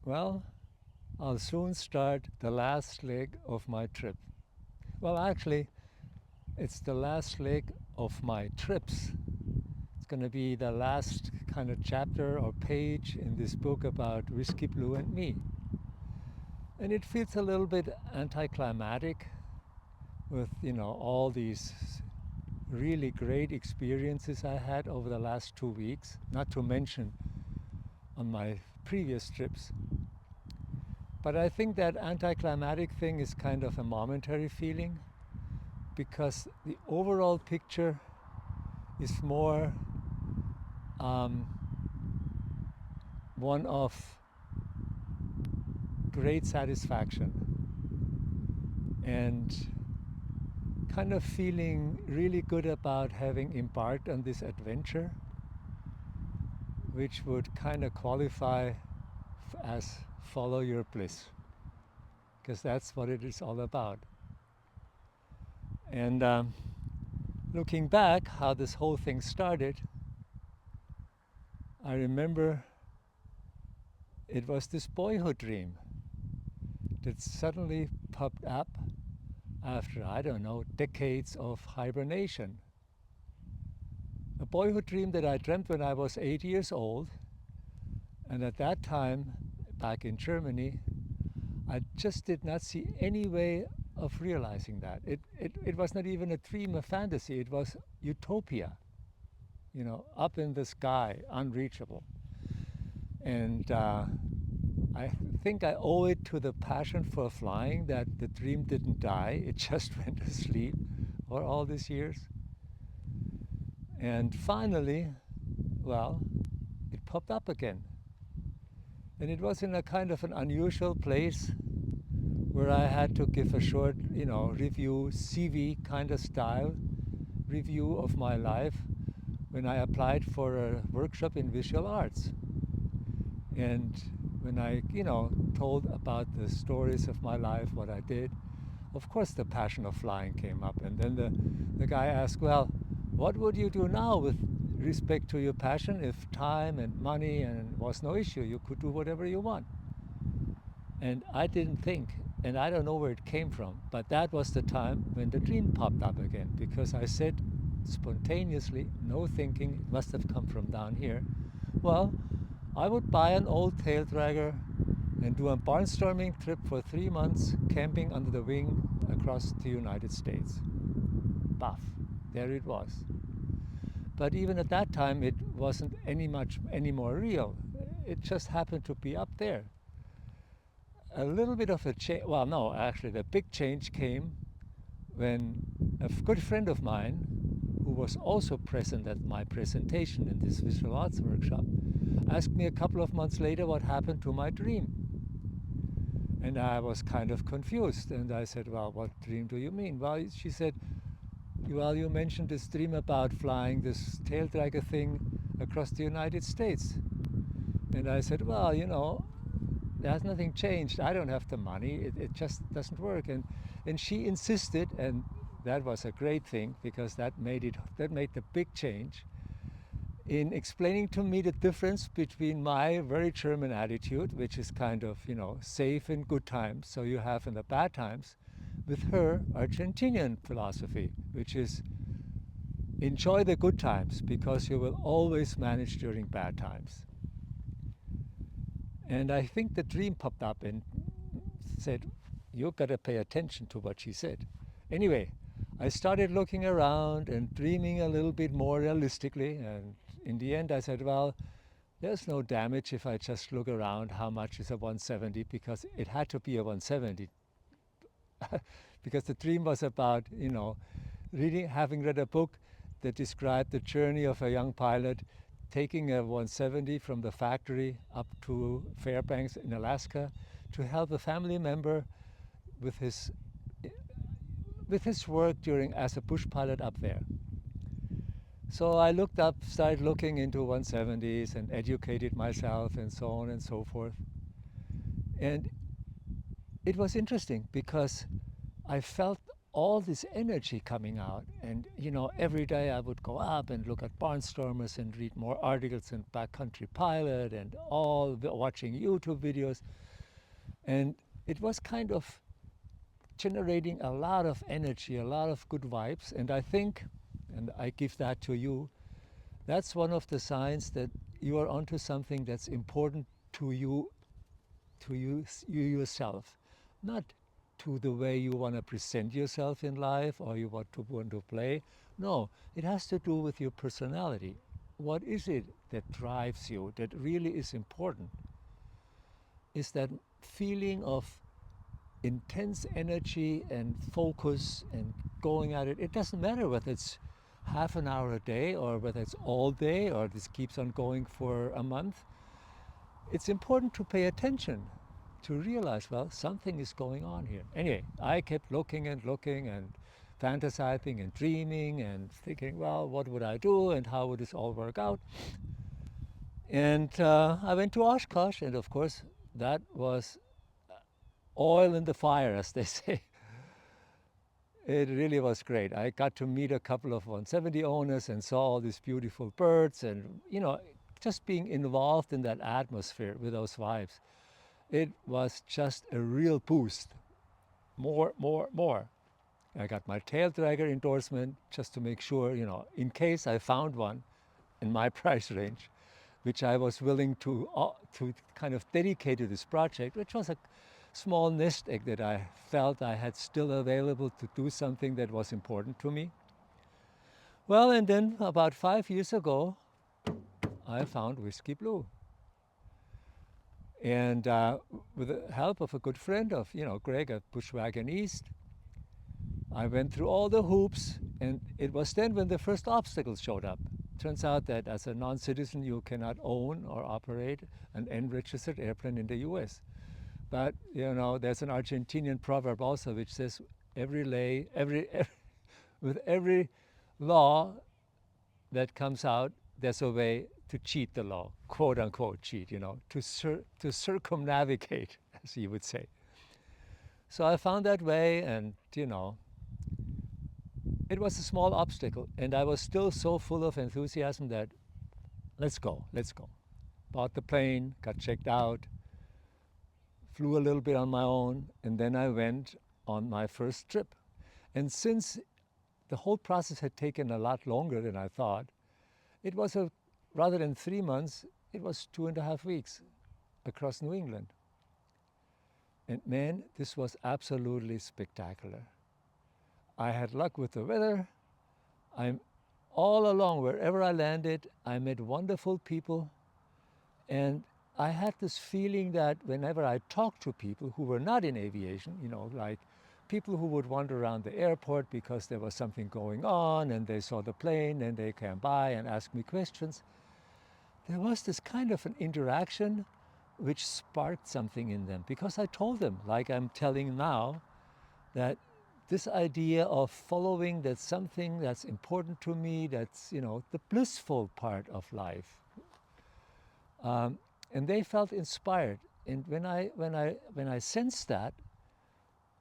Well, I'll soon start the last leg of my trip. Well, actually, it's the last leg of my trips. It's going to be the last kind of chapter or page in this book about Whiskey Blue and me. And it feels a little bit anticlimactic with, all these really great experiences I had over the last 2 weeks, not to mention on my previous trips. But I think that anticlimactic thing is kind of a momentary feeling because the overall picture is more um, one of great satisfaction and kind of feeling really good about having embarked on this adventure, which would kind of qualify as follow your bliss, because that's what it is all about. And looking back, how this whole thing started, I remember it was this boyhood dream that suddenly popped up after, I don't know, decades of hibernation. A boyhood dream that I dreamt when I was 8 years old, and at that time, back in Germany, I just did not see any way of realizing that. It was not even a dream, a fantasy, it was utopia, up in the sky, unreachable. And I think I owe it to the passion for flying that the dream didn't die, it just went to sleep for all these years. And finally, well, it popped up again. And it was in a kind of an unusual place where I had to give a short, review, CV kind of style review of my life when I applied for a workshop in visual arts. And when I, told about the stories of my life, what I did, of course the passion of flying came up. And then the guy asked, well, what would you do now with respect to your passion if time and money and was no issue? You could do whatever you want. And I didn't think, and I don't know where it came from, but that was the time when the dream popped up again, because I said spontaneously, no thinking, it must have come from down here. Well, I would buy an old tail dragger and do a barnstorming trip for 3 months, camping under the wing across the United States. Buff, there it was. But even at that time, it wasn't any more real. It just happened to be up there. A little bit of a change. Well, no, actually, the big change came when a good friend of mine, who was also present at my presentation in this visual arts workshop, asked me a couple of months later what happened to my dream. And I was kind of confused. And I said, well, what dream do you mean? Well, she said, well, you mentioned this dream about flying this tail dragger thing across the United States. And I said, well, there's nothing changed. I don't have the money. It just doesn't work. And she insisted, and that was a great thing because that made the big change in explaining to me the difference between my very German attitude, which is kind of, safe in good times, so you have in the bad times, with her Argentinian philosophy, which is enjoy the good times because you will always manage during bad times. And I think the dream popped up and said, you got to pay attention to what she said. Anyway, I started looking around and dreaming a little bit more realistically. And in the end, I said, well, there's no damage if I just look around how much is a 170, because it had to be a 170. Because the dream was about, having read a book that described the journey of a young pilot taking a 170 from the factory up to Fairbanks in Alaska to help a family member with his work as a bush pilot up there. So I started looking into 170s and educated myself and so on and so forth. And it was interesting because I felt all this energy coming out. And, every day I would go up and look at barnstormers and read more articles in Backcountry Pilot and watching YouTube videos. And it was kind of generating a lot of energy, a lot of good vibes. And I think, and I give that to you, that's one of the signs that you are onto something that's important to you, you yourself, not to the way you want to present yourself in life or you want to play. No, it has to do with your personality. What is it that drives you, that really is important? Is that feeling of intense energy and focus and going at it. It doesn't matter whether it's half an hour a day or whether it's all day or this keeps on going for a month. It's important to pay attention, to realize, well, something is going on here. Anyway, I kept looking and fantasizing and dreaming and thinking, well, what would I do and how would this all work out? And I went to Oshkosh, and of course, that was oil in the fire, as they say. It really was great. I got to meet a couple of 170 owners and saw all these beautiful birds and, just being involved in that atmosphere with those vibes. It was just a real boost. More, more, more. I got my tail dragger endorsement just to make sure, in case I found one in my price range, which I was willing to kind of dedicate to this project, which was a small nest egg that I felt I had still available to do something that was important to me. Well, and then about 5 years ago, I found Whiskey Blue. And with the help of a good friend of, Greg at Bushwagon East, I went through all the hoops, and it was then when the first obstacles showed up. Turns out that as a non-citizen, you cannot own or operate an N-registered airplane in the US. But, there's an Argentinian proverb also which says with every law that comes out, there's a way to cheat the law, quote unquote cheat, to circumnavigate, as you would say. So I found that way, and, it was a small obstacle, and I was still so full of enthusiasm that let's go. Bought the plane, got checked out, flew a little bit on my own, and then I went on my first trip. And since the whole process had taken a lot longer than I thought, it was rather than 3 months, it was 2.5 weeks across New England. And man, this was absolutely spectacular. I had luck with the weather. I'm all along, wherever I landed, I met wonderful people. And I had this feeling that whenever I talked to people who were not in aviation, like people who would wander around the airport because there was something going on and they saw the plane and they came by and asked me questions, there was this kind of an interaction which sparked something in them, because I told them, like I'm telling now, that this idea of following that something that's important to me, that's, the blissful part of life. And they felt inspired. And when I sensed that,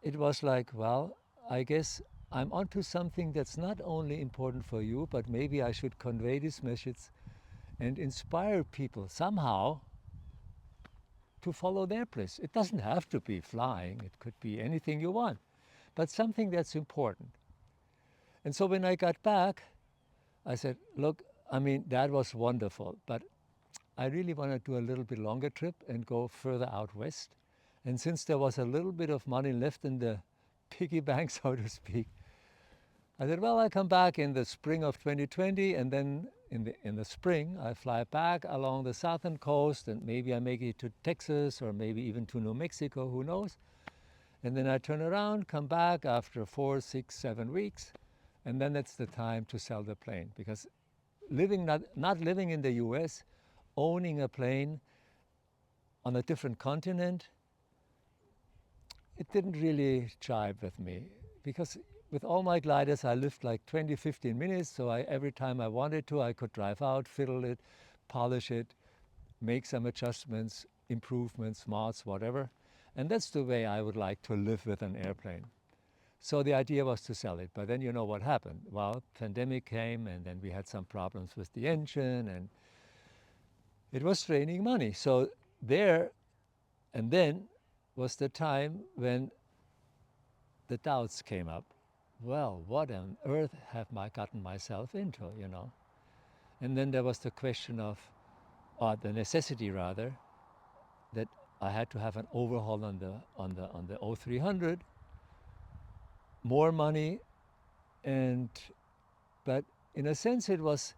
it was like, well, I guess I'm onto something that's not only important for you, but maybe I should convey this message and inspire people somehow to follow their bliss. It doesn't have to be flying. It could be anything you want, but something that's important. And so when I got back, I said, look, that was wonderful, but I really want to do a little bit longer trip and go further out west. And since there was a little bit of money left in the piggy bank, so to speak, I said, well, I come back in the spring of 2020, and then in the spring, I fly back along the southern coast, and maybe I make it to Texas or maybe even to New Mexico, who knows. And then I turn around, come back after 4, 6, 7 weeks, and then it's the time to sell the plane. Because not living in the US, owning a plane on a different continent, it didn't really jive with me, because with all my gliders I lived like 20, 15 minutes, so every time I wanted to, I could drive out, fiddle it, polish it, make some adjustments, improvements, mods, whatever. And that's the way I would like to live with an airplane. So the idea was to sell it, but then you know what happened. Well, pandemic came, and then we had some problems with the engine, and it was draining money. So there and then was the time when the doubts came up. Well, what on earth have I gotten myself into, you know? And then there was the question of, or the necessity rather, that I had to have an overhaul on the 0300, more money, and but in a sense it was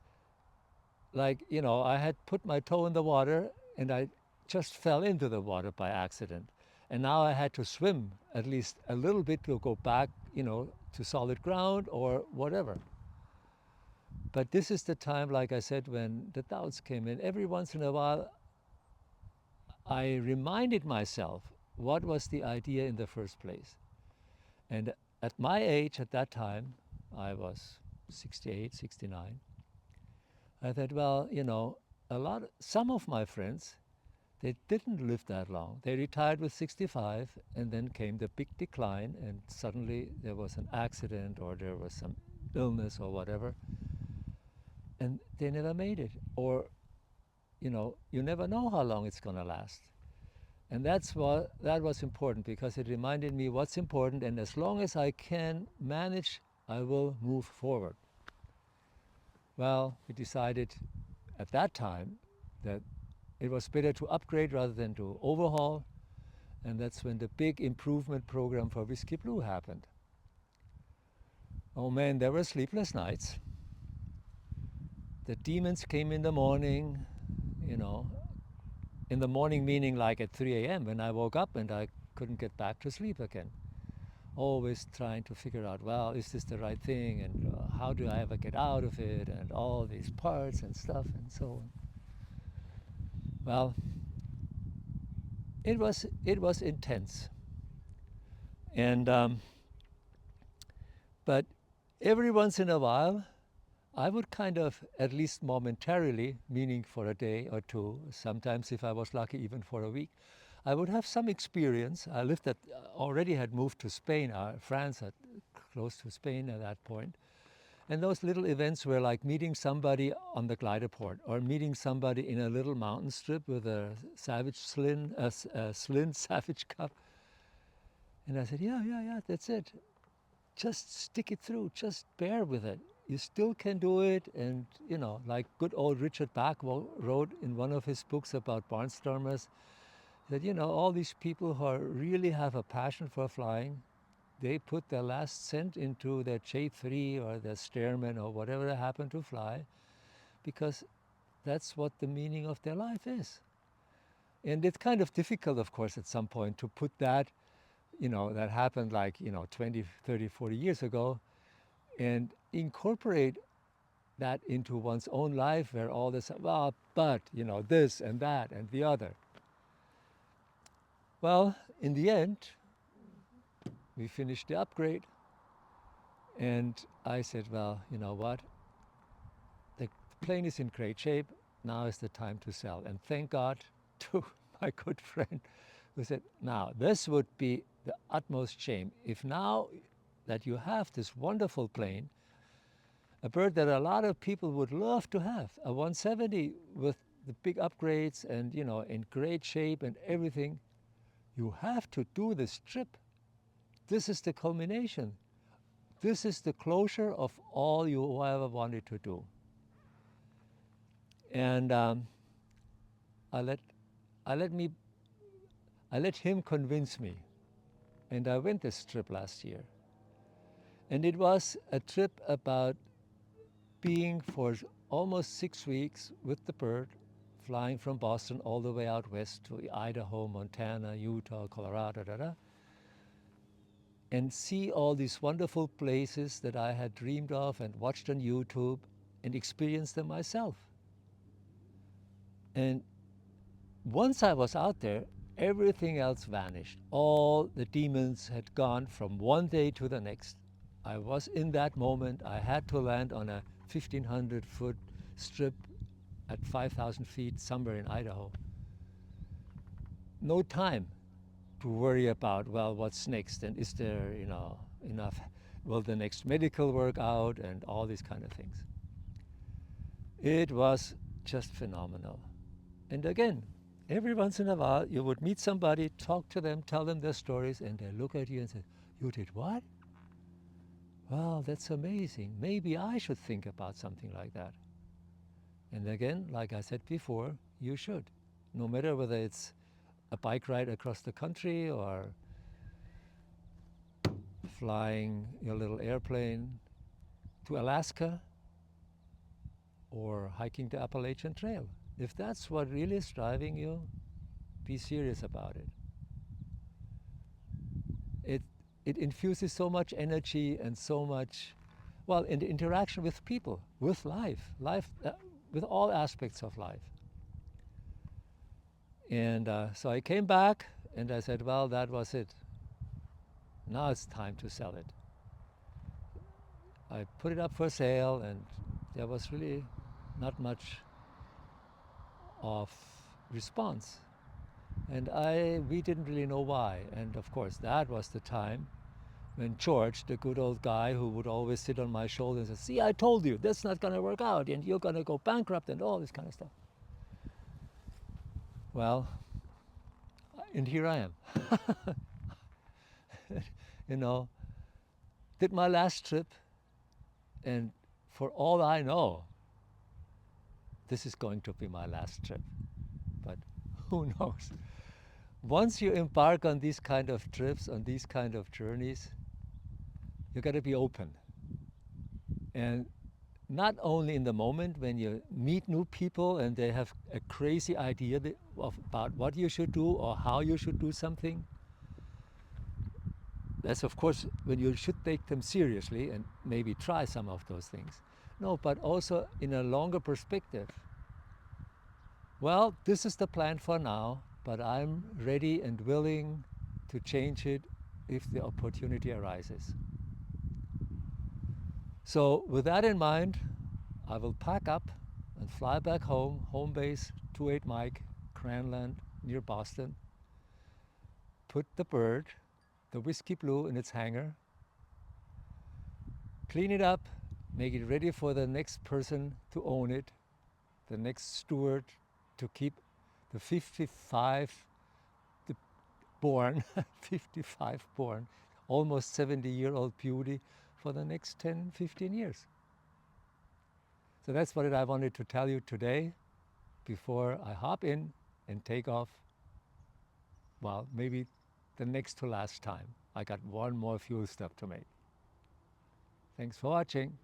like, you know, I had put my toe in the water and I just fell into the water by accident. And now I had to swim at least a little bit to go back, you know, to solid ground or whatever. But this is the time, like I said, when the doubts came in. Every once in a while, I reminded myself what was the idea in the first place. And at my age at that time, I was 68, 69, I thought, well, you know, some of my friends, they didn't live that long. They retired with 65, and then came the big decline, and suddenly there was an accident or there was some illness or whatever, and they never made it. Or, you know, you never know how long it's going to last. And that was important because it reminded me what's important, and as long as I can manage, I will move forward. Well, we decided at that time that it was better to upgrade rather than to overhaul, and that's when the big improvement program for Whiskey Blue happened. Oh man, there were sleepless nights. The demons came in the morning, you know, in the morning meaning like at 3 a.m. when I woke up and I couldn't get back to sleep again. Always trying to figure out, well, is this the right thing, and how do I ever get out of it, and all these parts and stuff and so on. Well, it was intense, and but every once in a while, I would kind of, at least momentarily, meaning for a day or two, sometimes if I was lucky, even for a week, I would have some experience. I already had moved to Spain, France, close to Spain at that point. And those little events were like meeting somebody on the glider port or meeting somebody in a little mountain strip with a Savage Slin, Slin Savage Cup. And I said, yeah, that's it. Just stick it through, just bear with it. You still can do it. And, you know, like good old Richard Bach wrote in one of his books about barnstormers, that, you know, all these people who really have a passion for flying, they put their last cent into their J3 or their Stairman or whatever they happen to fly, because that's what the meaning of their life is. And it's kind of difficult, of course, at some point to put that, you know, that happened like, you know, 20, 30, 40 years ago, and incorporate that into one's own life where all this, well, but, you know, this and that and the other. Well, in the end, we finished the upgrade, and I said, well, you know what? The plane is in great shape. Now is the time to sell. And thank God to my good friend who said, now, this would be the utmost shame if now that you have this wonderful plane, a bird that a lot of people would love to have, a 170 with the big upgrades and, you know, in great shape and everything, you have to do this trip. This is the culmination. This is the closure of all you ever wanted to do. And I let him convince me. And I went this trip last year. And it was a trip about being for almost 6 weeks with the bird, flying from Boston all the way out west to Idaho, Montana, Utah, Colorado, and see all these wonderful places that I had dreamed of and watched on YouTube and experience them myself. And once I was out there, everything else vanished. All the demons had gone from one day to the next. I was in that moment. I had to land on a 1,500-foot strip at 5,000 feet somewhere in Idaho. No time to worry about, well, what's next, and is there, you know, enough, will the next medical work out, and all these kind of things. It was just phenomenal. And again, every once in a while, you would meet somebody, talk to them, tell them their stories, and they look at you and say, "You did what? Wow, that's amazing. Maybe I should think about something like that." And again, like I said before, you should. No matter whether it's a bike ride across the country or flying your little airplane to Alaska or hiking the Appalachian Trail. If that's what really is driving you, be serious about it. It it infuses so much energy and so much, well, in the interaction with people, with life, with all aspects of life. And so I came back and I said, well, that was it. Now it's time to sell it. I put it up for sale, and there was really not much of response. And we didn't really know why. And of course, that was the time when George, the good old guy who would always sit on my shoulder and say, "See, I told you, that's not going to work out, and you're going to go bankrupt," and all this kind of stuff. Well, and here I am. You know, did my last trip, and for all I know, this is going to be my last trip. But who knows? Once you embark on these kind of trips, on these kind of journeys, you got to be open. And not only in the moment when you meet new people and they have a crazy idea about what you should do or how you should do something. That's of course when you should take them seriously and maybe try some of those things. No, but also in a longer perspective. Well, this is the plan for now, but I'm ready and willing to change it if the opportunity arises. So with that in mind, I will pack up and fly back home base 28 Mike, Cranland, near Boston. Put the bird, the Whiskey Blue, in its hangar. Clean it up, make it ready for the next person to own it, the next steward to keep the 55 born, 55 born, almost 70-year-old beauty for the next 10, 15 years. So that's what I wanted to tell you today before I hop in and take off. Well, maybe the next to last time. I got one more fuel stop to make. Thanks for watching.